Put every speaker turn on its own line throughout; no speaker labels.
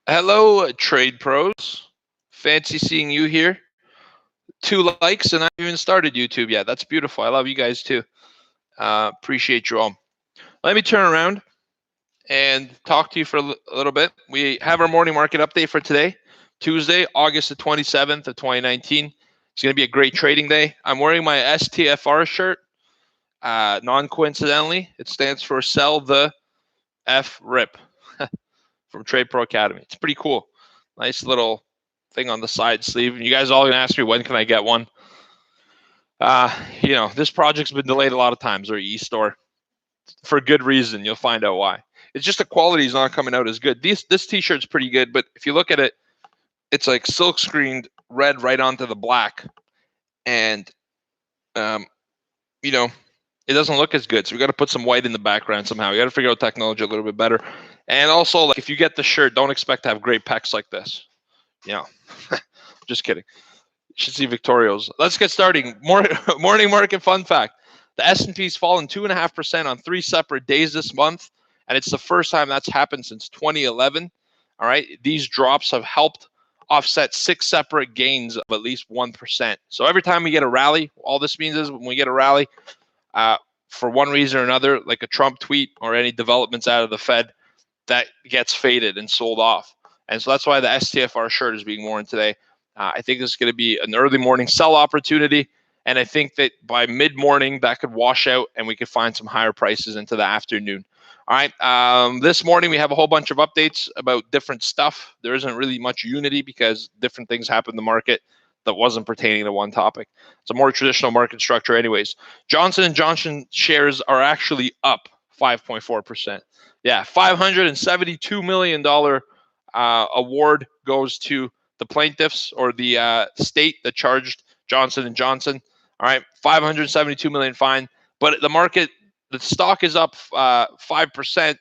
Hello, trade pros. Fancy seeing you here. 2 likes, and I haven't even started YouTube yet. That's beautiful. I love you guys too. Appreciate you all. Let me turn around and talk to you for a little bit. We have our morning market update for today, Tuesday, August the 27th of 2019. It's going to be a great trading day. I'm wearing my STFR shirt. Non-coincidentally, it stands for Sell the F Rip from Trade Pro Academy. It's pretty cool. Nice little thing on the side sleeve. And you guys all gonna ask me, when can I get one? This project's been delayed a lot of times, or e-store, for good reason. You'll find out why. It's just the quality is not coming out as good. This t-shirt's pretty good, but if you look at it, it's like silk screened red right onto the black, and it doesn't look as good. So we got to put some white in the background somehow. We got to figure out technology a little bit better. And also, like, if you get the shirt, don't expect to have great pecs like this. Just kidding. You should see Victorio's. Let's get starting. Morning market fun fact. The S&P's fallen 2.5% on 3 separate days this month, and it's the first time that's happened since 2011. All right, these drops have helped offset 6 separate gains of at least 1%. So every time we get a rally, all this means is when we get a rally, for one reason or another, like a Trump tweet or any developments out of the Fed, that gets faded and sold off. And so that's why the STFR shirt is being worn today. I think this is going to be an early morning sell opportunity. And I think that by mid-morning, that could wash out and we could find some higher prices into the afternoon. All right. This morning, we have a whole bunch of updates about different stuff. There isn't really much unity because different things happen in the market that wasn't pertaining to one topic. It's a more traditional market structure anyways. Johnson & Johnson shares are actually up 5.4%. Yeah, $572 million award goes to the plaintiffs or the state that charged Johnson & Johnson. All right, $572 million fine. But the stock is up 5%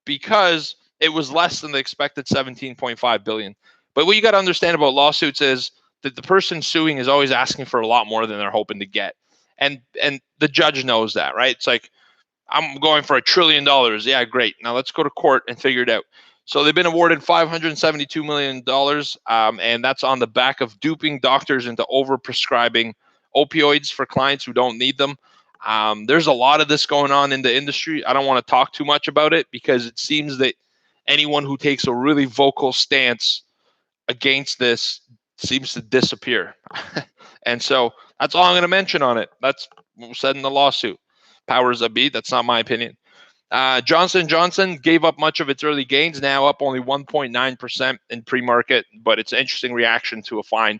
because it was less than the expected $17.5 billion. But what you got to understand about lawsuits is that the person suing is always asking for a lot more than they're hoping to get. And the judge knows that, right? It's like, I'm going for $1 trillion. Yeah, great. Now let's go to court and figure it out. So they've been awarded $572 million, and that's on the back of duping doctors into overprescribing opioids for clients who don't need them. There's a lot of this going on in the industry. I don't want to talk too much about it because it seems that anyone who takes a really vocal stance against this seems to disappear. And so that's all I'm going to mention on it. That's what was said in the lawsuit. Powers that be, that's not my opinion. Johnson & Johnson gave up much of its early gains, now up only 1.9% in pre-market, but it's an interesting reaction to a fine.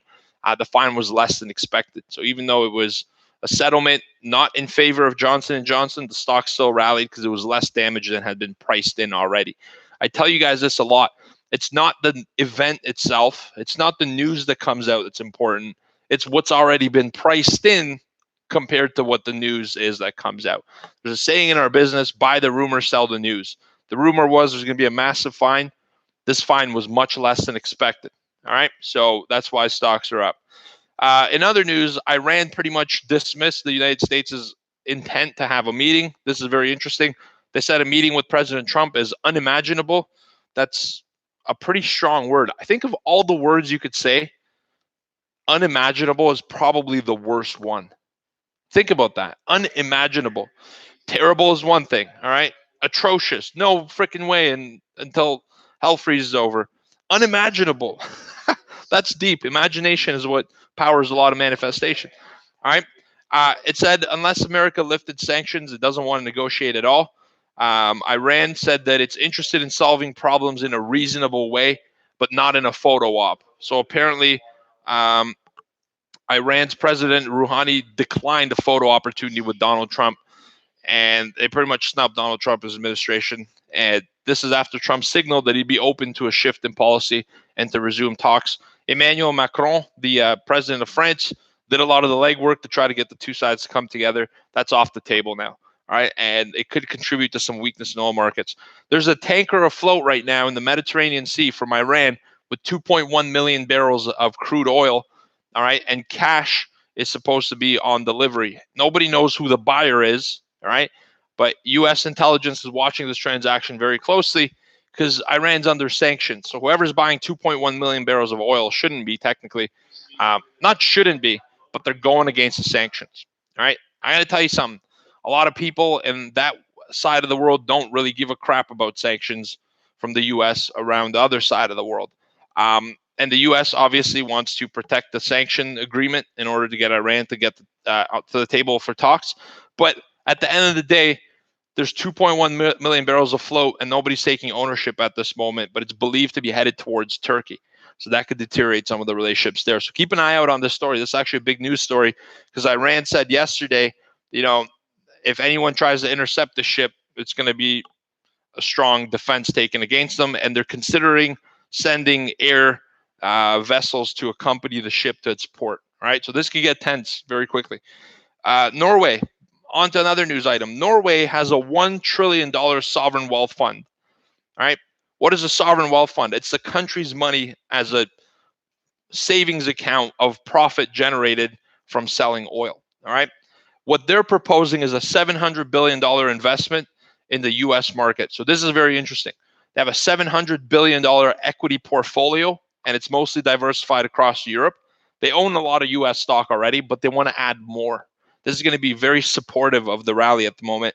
The fine was less than expected. So even though it was a settlement not in favor of Johnson & Johnson, the stock still rallied because it was less damage than had been priced in already. I tell you guys this a lot. It's not the event itself. It's not the news that comes out that's important. It's what's already been priced in compared to what the news is that comes out. There's a saying in our business, buy the rumor, sell the news. The rumor was there's going to be a massive fine. This fine was much less than expected. All right, so that's why stocks are up. In other news, Iran pretty much dismissed the United States' intent to have a meeting. This is very interesting. They said a meeting with President Trump is unimaginable. That's a pretty strong word. I think of all the words you could say, unimaginable is probably the worst one. Think about that. Unimaginable. Terrible is one thing, all right? Atrocious. No freaking way until hell freezes over. Unimaginable. That's deep. Imagination is what powers a lot of manifestation, all right? It said unless America lifted sanctions, it doesn't want to negotiate at all. Iran said that it's interested in solving problems in a reasonable way, but not in a photo op. So apparently, Iran's president Rouhani declined a photo opportunity with Donald Trump, and they pretty much snubbed Donald Trump's administration. And this is after Trump signaled that he'd be open to a shift in policy and to resume talks. Emmanuel Macron, the president of France, did a lot of the legwork to try to get the two sides to come together. That's off the table now. All right, and it could contribute to some weakness in oil markets. There's a tanker afloat right now in the Mediterranean Sea from Iran with 2.1 million barrels of crude oil. All right, and cash is supposed to be on delivery. Nobody knows who the buyer is. All right, but U.S. intelligence is watching this transaction very closely because Iran's under sanctions. So whoever's buying 2.1 million barrels of oil shouldn't be technically, not shouldn't be, but they're going against the sanctions. All right. I got to tell you something. A lot of people in that side of the world don't really give a crap about sanctions from the U.S. around the other side of the world. And the U.S. obviously wants to protect the sanction agreement in order to get Iran to get out to the table for talks. But at the end of the day, there's 2.1 million barrels afloat, and nobody's taking ownership at this moment, but it's believed to be headed towards Turkey. So that could deteriorate some of the relationships there. So keep an eye out on this story. This is actually a big news story because Iran said yesterday, if anyone tries to intercept the ship, it's going to be a strong defense taken against them, and they're considering sending air vessels to accompany the ship to its port. All right, so this could get tense very quickly. Norway, on to another news item. Norway has a $1 trillion sovereign wealth fund. All right, what is a sovereign wealth fund? It's the country's money as a savings account of profit generated from selling oil. All right, what they're proposing is a $700 billion investment in the U.S. market. So this is very interesting. They have a $700 billion equity portfolio, and it's mostly diversified across Europe. They own a lot of U.S. stock already, but they want to add more. This is going to be very supportive of the rally at the moment.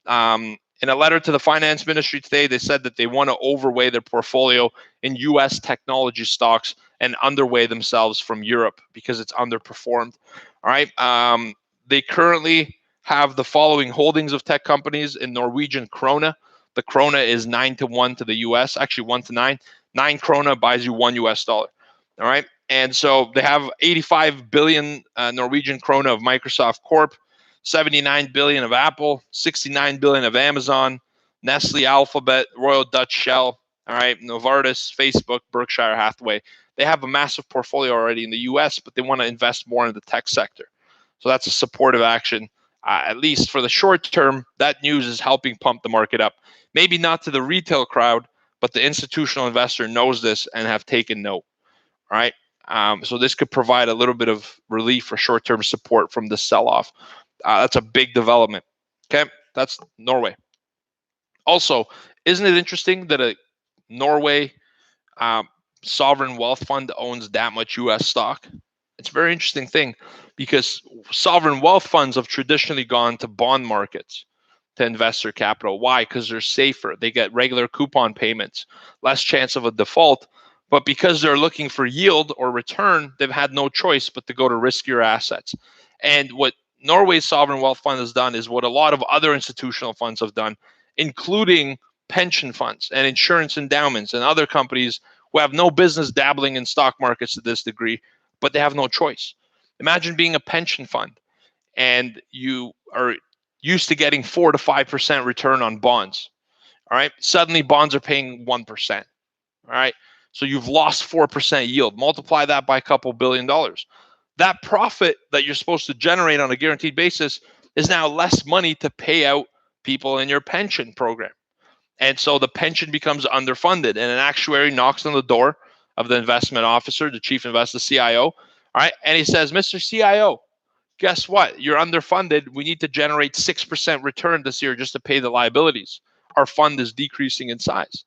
In a letter to the finance ministry today, they said that they want to overweigh their portfolio in U.S. technology stocks and underweigh themselves from Europe because it's underperformed. All right. They currently have the following holdings of tech companies in Norwegian krona. The krona is 9-1 to the US, actually 1-9. 9 krona buys you $1. All right. And so they have 85 billion Norwegian krona of Microsoft Corp, 79 billion of Apple, 69 billion of Amazon, Nestle, Alphabet, Royal Dutch Shell, all right, Novartis, Facebook, Berkshire Hathaway. They have a massive portfolio already in the US, but they want to invest more in the tech sector. So that's a supportive action. At least for the short term, that news is helping pump the market up. Maybe not to the retail crowd, but the institutional investor knows this and have taken note. All right. So this could provide a little bit of relief for short-term support from the sell-off. That's a big development. Okay, that's Norway. Also, isn't it interesting that a Norway sovereign wealth fund owns that much U.S. stock? It's a very interesting thing because sovereign wealth funds have traditionally gone to bond markets to invest their capital. Why? Because they're safer. They get regular coupon payments, less chance of a default. But because they're looking for yield or return, they've had no choice but to go to riskier assets. And what Norway's sovereign wealth fund has done is what a lot of other institutional funds have done, including pension funds and insurance endowments and other companies who have no business dabbling in stock markets to this degree, but they have no choice. Imagine being a pension fund and you are used to getting 4 to 5% return on bonds. All right. Suddenly bonds are paying 1%. All right. So you've lost 4% yield. Multiply that by a couple $1 billion. That profit that you're supposed to generate on a guaranteed basis is now less money to pay out people in your pension program. And so the pension becomes underfunded, and an actuary knocks on the door of the investment officer, the chief investor, CIO. All right. And he says, Mr. CIO, guess what? You're underfunded. We need to generate 6% return this year just to pay the liabilities. Our fund is decreasing in size.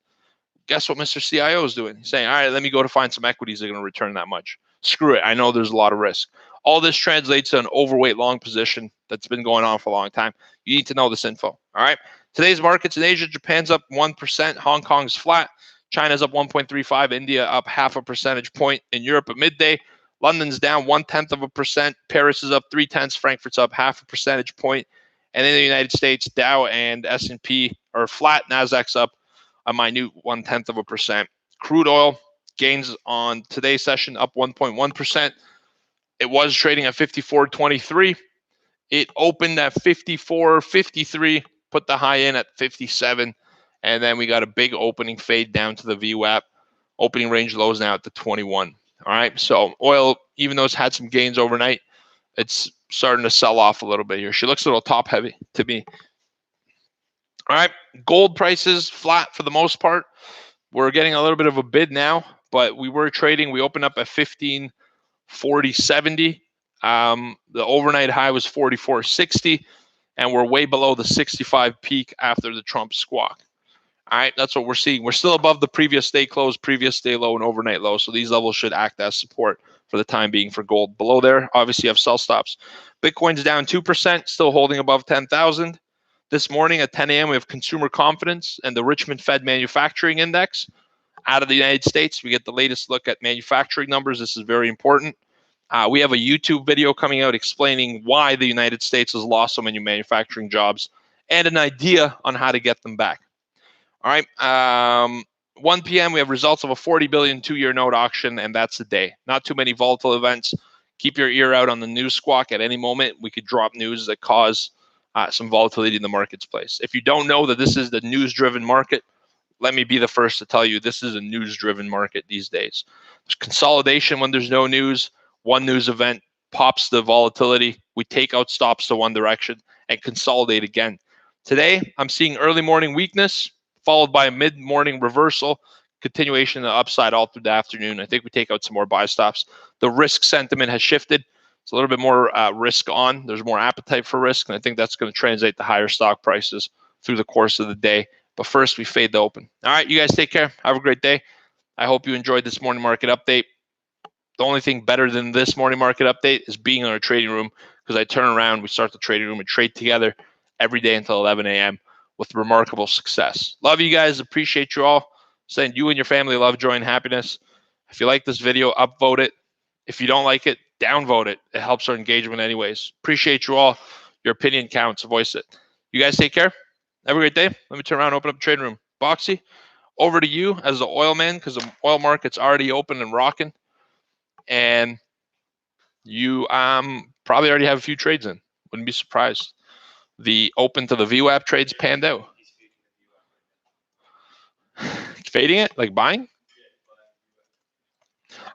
Guess what Mr. CIO is doing? He's saying, all right, let me go to find some equities that are going to return that much. Screw it. I know there's a lot of risk. All this translates to an overweight long position that's been going on for a long time. You need to know this info. All right. Today's markets in Asia, Japan's up 1%. Hong Kong's flat. China's up 1.35. India up 0.5 percentage point. In Europe at midday, London's down 0.1%. Paris is up 0.3. Frankfurt's up 0.5 percentage point. And in the United States, Dow and S&P are flat. Nasdaq's up a minute 0.1%. Crude oil gains on today's session up 1.1%. It was trading at 54.23. It opened at 54.53, put the high in at 57, and then we got a big opening fade down to the VWAP. Opening range lows now at the 21. All right, so oil, even though it's had some gains overnight, it's starting to sell off a little bit here. She looks a little top heavy to me. All right, gold prices flat for the most part. We're getting a little bit of a bid now, but we were trading. We opened up at 1540.70. The overnight high was 44.60, and we're way below the 65 peak after the Trump squawk. All right, that's what we're seeing. We're still above the previous day close, previous day low, and overnight low. So these levels should act as support for the time being for gold. Below there, obviously, you have sell stops. Bitcoin's down 2%, still holding above 10,000. This morning at 10 a.m., we have consumer confidence and the Richmond Fed Manufacturing Index out of the United States. We get the latest look at manufacturing numbers. This is very important. We have a YouTube video coming out explaining why the United States has lost so many manufacturing jobs and an idea on how to get them back. All right. 1 p.m. we have results of a 40 billion 2-year note auction, and that's the day. Not too many volatile events. Keep your ear out on the news squawk. At any moment, we could drop news that cause some volatility in the marketplace. If you don't know that this is the news-driven market, let me be the first to tell you this is a news-driven market these days. There's consolidation when there's no news. One news event pops the volatility. We take out stops to one direction and consolidate again. Today, I'm seeing early morning weakness followed by a mid-morning reversal, continuation of the upside all through the afternoon. I think we take out some more buy stops. The risk sentiment has shifted. It's a little bit more risk on. There's more appetite for risk, and I think that's going to translate to higher stock prices through the course of the day. But first, we fade the open. All right, you guys take care. Have a great day. I hope you enjoyed this morning market update. The only thing better than this morning market update is being in our trading room, because I turn around, we start the trading room and trade together every day until 11 a.m. with remarkable success. Love you guys. Appreciate you all. Send you and your family love, joy, and happiness. If you like this video, upvote it. If you don't like it, downvote it. It helps our engagement anyways. Appreciate you all. Your opinion counts. Voice it. You guys take care. Have a great day. Let me turn around and open up the trading room. Boxy, over to you as the oil man, because the oil market's already open and rocking. And you probably already have a few trades in. Wouldn't be surprised. The open to the VWAP trades panned out. Fading it, like buying?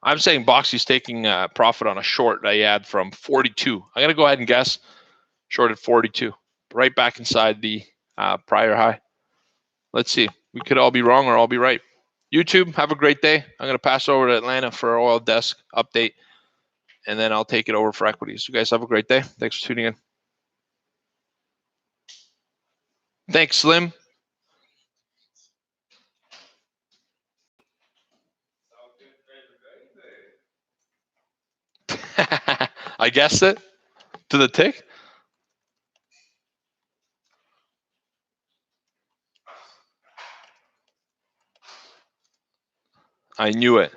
I'm saying Boxy's taking profit on a short that he had from 42. I'm going to go ahead and guess short at 42. Right back inside the prior high. Let's see. We could all be wrong or all be right. YouTube, have a great day. I'm going to pass over to Atlanta for our oil desk update, and then I'll take it over for equities. You guys have a great day. Thanks for tuning in. Thanks, Slim. I guessed it to the tick. I knew it.